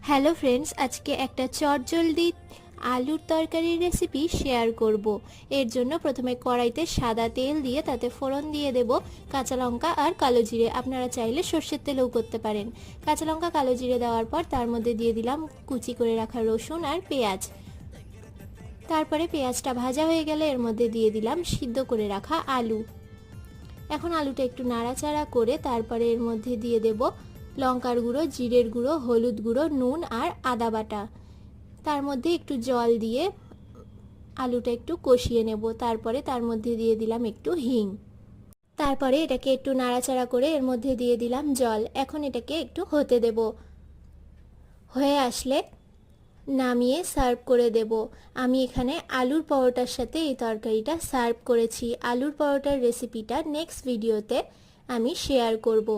Hello friends, আজকে একটা চটজলদি আলুর তরকারির রেসিপি শেয়ার করব। এর জন্য প্রথমে কড়াইতে সাদা তেল দিয়ে তাতে ফোড়ন দিয়ে দেব কাঁচা লঙ্কা আর কালো জিরে। আপনারা চাইলে সর্ষের তেলেও করতে পারেন। কাঁচা লঙ্কা কালো জিরে দেওয়ার পর তার মধ্যে দিয়ে দিলাম কুচি করে রাখা রসুন আর পেঁয়াজ। তারপরে পেঁয়াজটা ভাজা হয়ে গেলে এর মধ্যে দিয়ে দিলাম সিদ্ধ করে রাখা আলু। এখন আলুটা একটু নাড়াচাড়া করে তারপরে এর মধ্যে দিয়ে দেব লঙ্কার গুঁড়ো, জিরের গুঁড়ো, হলুদ গুঁড়ো, নুন আর আদা বাটা। তার মধ্যে একটু জল দিয়ে আলুটা একটু কষিয়ে নেব। তারপরে তার মধ্যে দিয়ে দিলাম একটু হিং। তারপরে এটাকে একটু নাড়াচাড়া করে এর মধ্যে দিয়ে দিলাম জল। এখন এটাকে একটু হতে দেব। হয়ে আসলে নামিয়ে সার্ভ করে দেব। আমি এখানে আলুর পরোটার সাথে এই তরকারিটা সার্ভ করেছি। আলুর পরোটার রেসিপিটা নেক্সট ভিডিওতে আমি শেয়ার করব।